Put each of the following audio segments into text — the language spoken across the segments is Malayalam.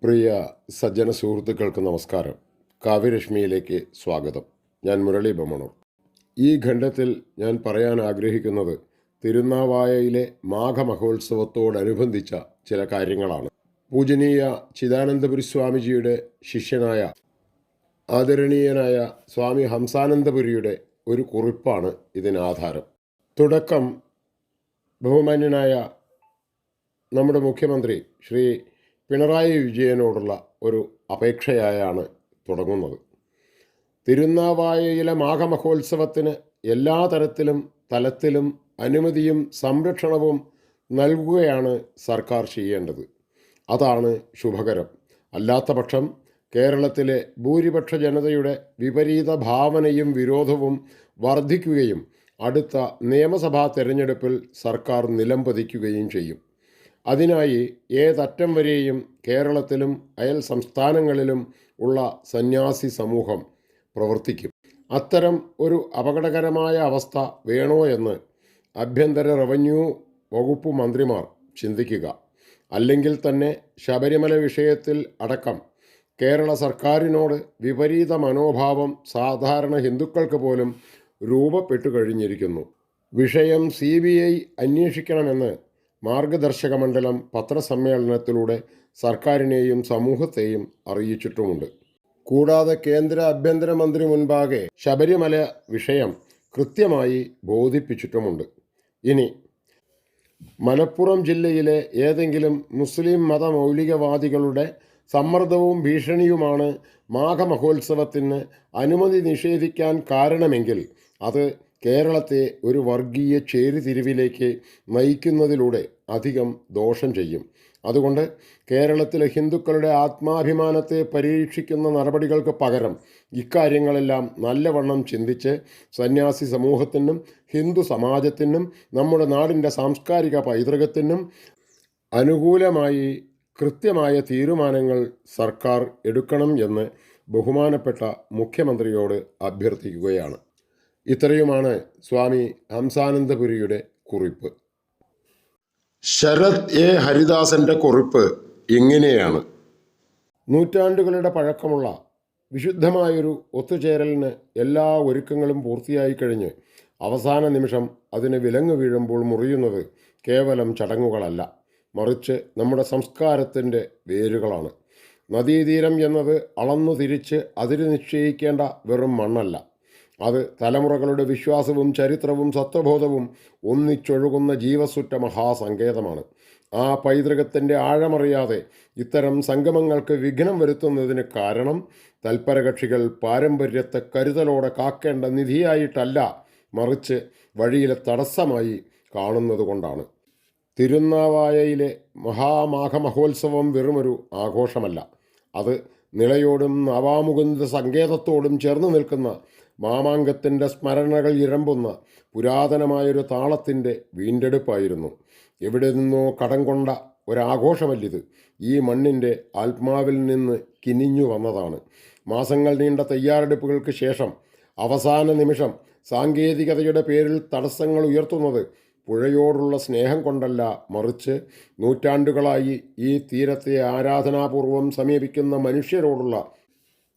പ്രിയ സജ്ജന സുഹൃത്തുക്കൾക്ക് നമസ്കാരം. കാവ്യരശ്മിയിലേക്ക് സ്വാഗതം. ഞാൻ മുരളി ബമ്മണൂർ. ഈ ഖണ്ഡത്തിൽ ഞാൻ പറയാൻ ആഗ്രഹിക്കുന്നത് തിരുനാവായയിലെ മാഘമഹോത്സവത്തോടനുബന്ധിച്ച ചില കാര്യങ്ങളാണ്. പൂജനീയ ചിദാനന്ദപുരി സ്വാമിജിയുടെ ശിഷ്യനായ ആദരണീയനായ സ്വാമി ഹംസാനന്ദപുരിയുടെ ഒരു കുറിപ്പാണ് ഇതിനാധാരം. തുടക്കം ബഹുമാന്യനായ നമ്മുടെ മുഖ്യമന്ത്രി ശ്രീ പിണറായി വിജയനോടുള്ള ഒരു അപേക്ഷയായാണ് തുടങ്ങുന്നത്. തിരുനാവായയിലെ മാഘമഹോത്സവത്തിന് എല്ലാ തലത്തിലും അനുമതിയും സംരക്ഷണവും നൽകുകയാണ് സർക്കാർ ചെയ്യേണ്ടത്. അതാണ് ശുഭകരം. അല്ലാത്തപക്ഷം കേരളത്തിലെ ഭൂരിപക്ഷ ജനതയുടെ വിപരീത ഭാവനയും വിരോധവും വർദ്ധിക്കുകയും അടുത്ത നിയമസഭാ തെരഞ്ഞെടുപ്പിൽ സർക്കാർ നിലംപതിക്കുകയും ചെയ്യും. അതിനായി ഏതറ്റം വരെയും കേരളത്തിലും അയൽ സംസ്ഥാനങ്ങളിലും ഉള്ള സന്യാസി സമൂഹം പ്രവർത്തിക്കും. അത്തരം ഒരു അപകടകരമായ അവസ്ഥ വേണോ എന്ന് ആഭ്യന്തര റവന്യൂ വകുപ്പ് മന്ത്രിമാർ ചിന്തിക്കുക. അല്ലെങ്കിൽ തന്നെ ശബരിമല വിഷയത്തിൽ അടക്കം കേരള സർക്കാരിനോട് വിപരീത മനോഭാവം സാധാരണ ഹിന്ദുക്കൾക്ക് പോലും രൂപപ്പെട്ടു കഴിഞ്ഞിരിക്കുന്നു. വിഷയം CBI അന്വേഷിക്കണമെന്ന് മാർഗദർശക മണ്ഡലം പത്രസമ്മേളനത്തിലൂടെ സർക്കാരിനെയും സമൂഹത്തെയും അറിയിച്ചിട്ടുമുണ്ട്. കൂടാതെ കേന്ദ്ര ആഭ്യന്തരമന്ത്രി മുൻപാകെ ശബരിമല വിഷയം കൃത്യമായി ബോധിപ്പിച്ചിട്ടുമുണ്ട്. ഇനി മലപ്പുറം ജില്ലയിലെ ഏതെങ്കിലും മുസ്ലിം മതമൗലികവാദികളുടെ സമ്മർദ്ദവും ഭീഷണിയുമാണ് മാഘമഹോത്സവത്തിന് അനുമതി നിഷേധിക്കാൻ കാരണമെങ്കിൽ അത് കേരളത്തെ ഒരു വർഗീയ ചേരിതിരിവിലേക്ക് നയിക്കുന്നതിലൂടെ അധികം ദോഷം ചെയ്യും. അതുകൊണ്ട് കേരളത്തിലെ ഹിന്ദുക്കളുടെ ആത്മാഭിമാനത്തെ പരീക്ഷിക്കുന്ന നടപടികൾക്ക് പകരം ഇക്കാര്യങ്ങളെല്ലാം നല്ലവണ്ണം ചിന്തിച്ച് സന്യാസി സമൂഹത്തിനും ഹിന്ദു സമാജത്തിനും നമ്മുടെ നാടിൻ്റെ സാംസ്കാരിക പൈതൃകത്തിനും അനുകൂലമായി കൃത്യമായ തീരുമാനങ്ങൾ സർക്കാർ എടുക്കണം എന്ന് ബഹുമാനപ്പെട്ട മുഖ്യമന്ത്രിയോട് അഭ്യർത്ഥിക്കുകയാണ്. ഇത്രയുമാണ് സ്വാമി ഹംസാനന്ദപുരിയുടെ കുറിപ്പ്. ശരത് ഹരിദാസന്റെ കുറിപ്പ് ഇങ്ങനെയാണ്. നൂറ്റാണ്ടുകളുടെ പഴക്കമുള്ള വിശുദ്ധമായൊരു ഒത്തുചേരലിന് എല്ലാ ഒരുക്കങ്ങളും പൂർത്തിയായി കഴിഞ്ഞ് അവസാന നിമിഷം അതിന് വിലങ്ങ് വീഴുമ്പോൾ മുറിയുന്നത് കേവലം ചടങ്ങുകളല്ല, മറിച്ച് നമ്മുടെ സംസ്കാരത്തിൻ്റെ വേരുകളാണ്. നദീതീരം എന്നത് അളന്നു തിരിച്ച് അതിര് നിശ്ചയിക്കേണ്ട വെറും മണ്ണല്ല. അത് തലമുറകളുടെ വിശ്വാസവും ചരിത്രവും സത്വബോധവും ഒന്നിച്ചൊഴുകുന്ന ജീവസുറ്റ മഹാസങ്കേതമാണ്. ആ പൈതൃകത്തിൻ്റെ ആഴമറിയാതെ ഇത്തരം സംഗമങ്ങൾക്ക് വിഘ്നം വരുത്തുന്നതിന് കാരണം തൽപരകക്ഷികൾ പാരമ്പര്യത്തെ കരുതലോടെ കാക്കേണ്ട നിധിയായിട്ടല്ല, മറിച്ച് വഴിയിലെ തടസ്സമായി കാണുന്നതുകൊണ്ടാണ്. തിരുനാവായയിലെ മഹാമാഘമഹോത്സവം വെറുമൊരു ആഘോഷമല്ല. അത് നിളയോടും നവാമുകുന്ദ സങ്കേതത്തോടും ചേർന്ന് നിൽക്കുന്ന മാമാങ്കത്തിൻ്റെ സ്മരണകൾ ഇരമ്പുന്ന പുരാതനമായൊരു താളത്തിൻ്റെ വീണ്ടെടുപ്പായിരുന്നു. എവിടെ നിന്നോ കടം കൊണ്ട ഒരാഘോഷമല്ലിത്. ഈ മണ്ണിൻ്റെ ആത്മാവിൽ നിന്ന് കിനിഞ്ഞു വന്നതാണ്. മാസങ്ങൾ നീണ്ട തയ്യാറെടുപ്പുകൾക്ക് ശേഷം അവസാന നിമിഷം സാങ്കേതികതയുടെ പേരിൽ തടസ്സങ്ങൾ ഉയർത്തുന്നത് പുഴയോടുള്ള സ്നേഹം കൊണ്ടല്ല, മറിച്ച് നൂറ്റാണ്ടുകളായി ഈ തീരത്തെ ആരാധനാപൂർവം സമീപിക്കുന്ന മനുഷ്യരോടുള്ള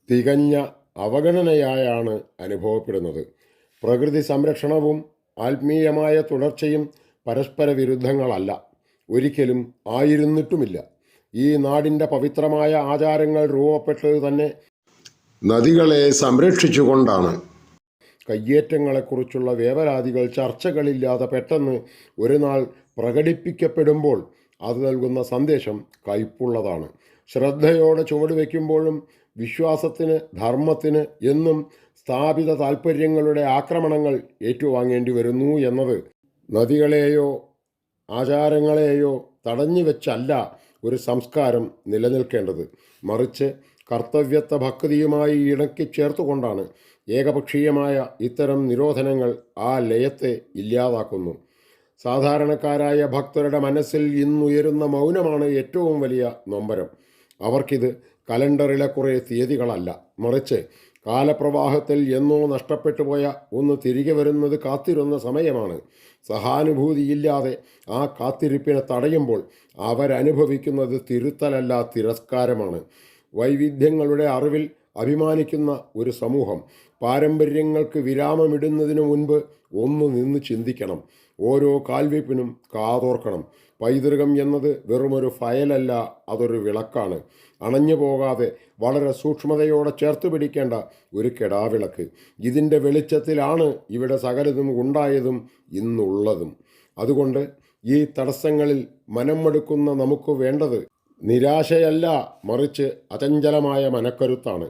തികഞ്ഞ അവഗണനയായാണ് അനുഭവപ്പെടുന്നത്. പ്രകൃതി സംരക്ഷണവും ആത്മീയമായ തുടർച്ചയും പരസ്പര വിരുദ്ധങ്ങളല്ല, ഒരിക്കലും ആയിരുന്നിട്ടുമില്ല. ഈ നാടിൻ്റെ പവിത്രമായ ആചാരങ്ങൾ രൂപപ്പെട്ടത് തന്നെ നദികളെ സംരക്ഷിച്ചുകൊണ്ടാണ്. കയ്യേറ്റങ്ങളെക്കുറിച്ചുള്ള വേവലാതികൾ ചർച്ചകളില്ലാതെ പെട്ടെന്ന് ഒരു നാൾ പ്രകടിപ്പിക്കപ്പെടുമ്പോൾ അത് നൽകുന്ന സന്ദേശം കയ്പുള്ളതാണ്. ശ്രദ്ധയോടെ ചുവടുവെക്കുമ്പോഴും വിശ്വാസത്തിന് ധർമ്മത്തിന് എന്നും സ്ഥാപിത താൽപ്പര്യങ്ങളുടെ ആക്രമണങ്ങൾ ഏറ്റുവാങ്ങേണ്ടി വരുന്നു എന്നത് നദികളെയോ ആചാരങ്ങളെയോ തടഞ്ഞു വെച്ചല്ല ഒരു സംസ്കാരം നിലനിൽക്കേണ്ടത്, മറിച്ച് കർത്തവ്യത്വ ഭക്തിയുമായി ഇണക്കി ചേർത്തുകൊണ്ടാണ്. ഏകപക്ഷീയമായ ഇത്തരം നിരോധനങ്ങൾ ആ ലയത്തെ ഇല്ലാതാക്കുന്നു. സാധാരണക്കാരായ ഭക്തരുടെ മനസ്സിൽ ഇന്നുയരുന്ന മൗനമാണ് ഏറ്റവും വലിയ നൊമ്പരം. അവർക്കിത് കലണ്ടറിലെ കുറേ തീയതികളല്ല, മറിച്ച് കാലപ്രവാഹത്തിൽ എന്നോ നഷ്ടപ്പെട്ടു പോയ ഒന്ന് തിരികെ വരുന്നത് കാത്തിരുന്ന സമയമാണ്. സഹാനുഭൂതിയില്ലാതെ ആ കാത്തിരിപ്പിനെ തടയുമ്പോൾ അവരനുഭവിക്കുന്നത് തിരുത്തലല്ല, തിരസ്കാരമാണ്. വൈവിധ്യങ്ങളുടെ അറിവിൽ അഭിമാനിക്കുന്ന ഒരു സമൂഹം പാരമ്പര്യങ്ങൾക്ക് വിരാമമിടുന്നതിനു മുൻപ് ഒന്ന് നിന്ന് ചിന്തിക്കണം. ഓരോ കാൽവെപ്പിനും കാതോർക്കണം. പൈതൃകം എന്നത് വെറുമൊരു ഫയലല്ല, അതൊരു വിളക്കാണ്. അണഞ്ഞു പോകാതെ വളരെ സൂക്ഷ്മതയോടെ ചേർത്ത് പിടിക്കേണ്ട ഒരു കെടാവിളക്ക്. ഇതിൻ്റെ വെളിച്ചത്തിലാണ് ഇവിടെ സകലതും ഉണ്ടായതും ഇന്നുള്ളതും. അതുകൊണ്ട് ഈ തടസ്സങ്ങളിൽ മനം മടുക്കുന്ന നമുക്ക് വേണ്ടത് നിരാശയല്ല, മറിച്ച് അചഞ്ചലമായ മനക്കരുത്താണ്.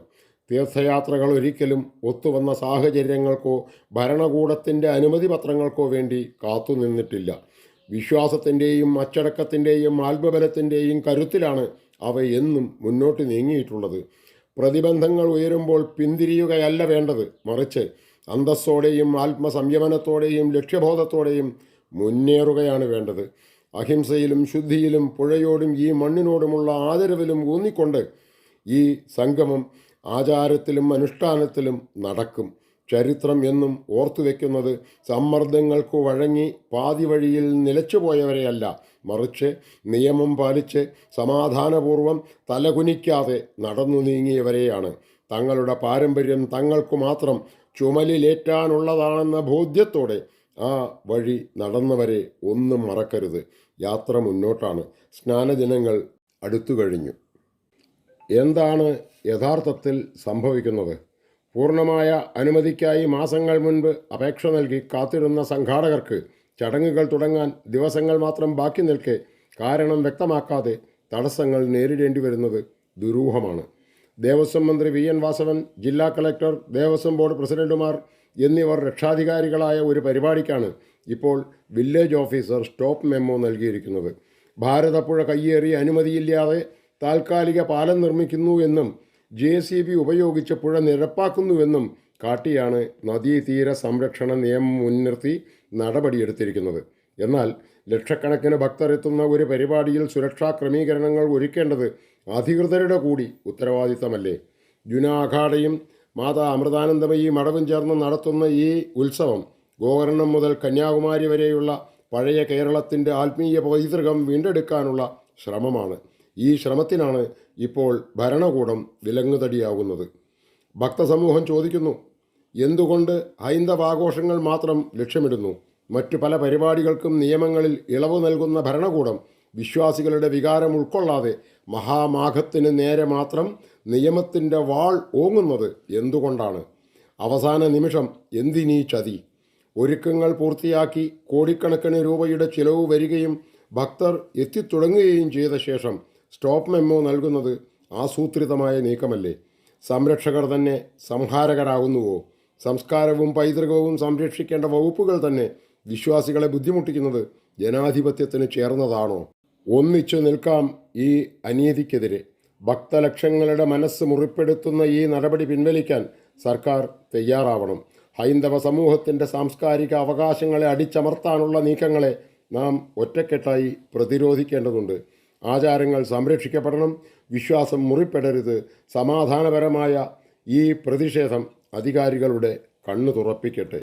തീർത്ഥയാത്രകൾ ഒരിക്കലും ഒത്തുവന്ന സാഹചര്യങ്ങൾക്കോ ഭരണകൂടത്തിൻ്റെ അനുമതി പത്രങ്ങൾക്കോ വേണ്ടി കാത്തുനിന്നിട്ടില്ല. വിശ്വാസത്തിൻ്റെയും അച്ചടക്കത്തിൻ്റെയും ആത്മബലത്തിൻ്റെയും കരുത്തിലാണ് അവ എന്നും മുന്നോട്ട് നീങ്ങിയിട്ടുള്ളത്. പ്രതിബന്ധങ്ങൾ ഉയരുമ്പോൾ പിന്തിരിയുകയല്ല വേണ്ടത്, മറിച്ച് അന്തസ്സോടെയും ആത്മസംയമനത്തോടെയും ലക്ഷ്യബോധത്തോടെയും മുന്നേറുകയാണ് വേണ്ടത്. അഹിംസയിലും ശുദ്ധിയിലും പുഴയോടും ഈ മണ്ണിനോടുമുള്ള ആദരവിലും ഊന്നിക്കൊണ്ട് ഈ സംഗമം ആചാരത്തിലും അനുഷ്ഠാനത്തിലും നടക്കും. ചരിത്രം എന്നും ഓർത്തുവെക്കുന്നത് സമ്മർദ്ദങ്ങൾക്ക് വഴങ്ങി പാതി വഴിയിൽ നിലച്ചുപോയവരെയല്ല, മറിച്ച് നിയമം പാലിച്ച് സമാധാനപൂർവം തലകുനിക്കാതെ നടന്നു നീങ്ങിയവരെയാണ്. തങ്ങളുടെ പാരമ്പര്യം തങ്ങൾക്കു മാത്രം ചുമലിലേറ്റാനുള്ളതാണെന്ന ബോധ്യത്തോടെ ആ വഴി നടന്നവരെ ഒന്നും മറക്കരുത്. യാത്ര മുന്നോട്ടാണ്. സ്നാനദിനങ്ങൾ അടുത്തു കഴിഞ്ഞു. എന്താണ് യഥാർത്ഥത്തിൽ സംഭവിക്കുന്നത്? പൂർണ്ണമായ അനുമതിക്കായി മാസങ്ങൾ മുൻപ് അപേക്ഷ നൽകി കാത്തിരുന്ന സംഘാടകർക്ക് ചടങ്ങുകൾ തുടങ്ങാൻ ദിവസങ്ങൾ മാത്രം ബാക്കി നിൽക്കെ കാരണം വ്യക്തമാക്കാതെ തടസ്സങ്ങൾ നേരിടേണ്ടി വരുന്നത് ദുരൂഹമാണ്. ദേവസ്വം മന്ത്രി VN വാസവൻ, ജില്ലാ കളക്ടർ, ദേവസ്വം ബോർഡ് പ്രസിഡന്റുമാർ എന്നിവർ രക്ഷാധികാരികളായ ഒരു പരിപാടിക്കാണ് ഇപ്പോൾ വില്ലേജ് ഓഫീസർ സ്റ്റോപ്പ് മെമ്മോ നൽകിയിരിക്കുന്നത്. ഭാരതപ്പുഴ കയ്യേറി അനുമതിയില്ലാതെ താൽക്കാലിക പാലം നിർമ്മിക്കുന്നു എന്നും JCB ഉപയോഗിച്ച് പുഴ നിരപ്പാക്കുന്നുവെന്നും കാട്ടിയാണ് നദീതീര സംരക്ഷണ നിയമം മുൻനിർത്തി നടപടിയെടുത്തിരിക്കുന്നത്. എന്നാൽ ലക്ഷക്കണക്കിന് ഭക്തർ എത്തുന്ന ഒരു പരിപാടിയിൽ സുരക്ഷാ ക്രമീകരണങ്ങൾ ഒരുക്കേണ്ടത് അധികൃതരുടെ കൂടി ഉത്തരവാദിത്തമല്ലേ? ജുന അഖാഡയും മാതാ അമൃതാനന്ദമയി മഠവും ചേർന്ന് നടത്തുന്ന ഈ ഉത്സവം ഗോകർണം മുതൽ കന്യാകുമാരി വരെയുള്ള പഴയ കേരളത്തിൻ്റെ ആത്മീയ പൈതൃകം വീണ്ടെടുക്കാനുള്ള ശ്രമമാണ്. ഈ ശ്രമത്തിനാണ് ഇപ്പോൾ ഭരണകൂടം വിലങ്ങുതടിയാകുന്നത്. ഭക്തസമൂഹം ചോദിക്കുന്നു, എന്തുകൊണ്ട് ഹൈന്ദവാഘോഷങ്ങൾ മാത്രം ലക്ഷ്യമിടുന്നു? മറ്റു പല പരിപാടികൾക്കും നിയമങ്ങളിൽ ഇളവ് നൽകുന്ന ഭരണകൂടം വിശ്വാസികളുടെ വികാരം ഉൾക്കൊള്ളാതെ മഹാമാഘത്തിന് നേരെ മാത്രം നിയമത്തിൻ്റെ വാൾ ഓങ്ങുന്നത് എന്തുകൊണ്ടാണ്? അവസാന നിമിഷം എന്തിനീ ചതി? ഒരുക്കങ്ങൾ പൂർത്തിയാക്കി കോടിക്കണക്കിന് രൂപയുടെ ചിലവ് വരികയും ഭക്തർ എത്തിത്തുടങ്ങുകയും ചെയ്ത ശേഷം സ്റ്റോപ്പ് മെമ്മോ നൽകുന്നത് ആസൂത്രിതമായ നീക്കമല്ലേ? സംരക്ഷകർ തന്നെ സംഹാരകരാകുന്നുവോ? സംസ്കാരവും പൈതൃകവും സംരക്ഷിക്കേണ്ട വകുപ്പുകൾ തന്നെ വിശ്വാസികളെ ബുദ്ധിമുട്ടിക്കുന്നത് ജനാധിപത്യത്തിന് ചേർന്നതാണോ? ഒന്നിച്ചു നിൽക്കാം ഈ അനീതിക്കെതിരെ. ഭക്തലക്ഷങ്ങളുടെ മനസ്സ് മുറിപ്പെടുത്തുന്ന ഈ നടപടി പിൻവലിക്കാൻ സർക്കാർ തയ്യാറാവണം. ഹൈന്ദവ സമൂഹത്തിൻ്റെ സാംസ്കാരിക അവകാശങ്ങളെ അടിച്ചമർത്താനുള്ള നീക്കങ്ങളെ നാം ഒറ്റക്കെട്ടായി പ്രതിരോധിക്കേണ്ടതുണ്ട്. ആചാരങ്ങൾ സംരക്ഷിക്കപ്പെടണം, വിശ്വാസം മുറിപ്പെടരുത്. സമാധാനപരമായ ഈ പ്രതിഷേധം അധികാരികളുടെ കണ്ണു തുറപ്പിക്കട്ടെ.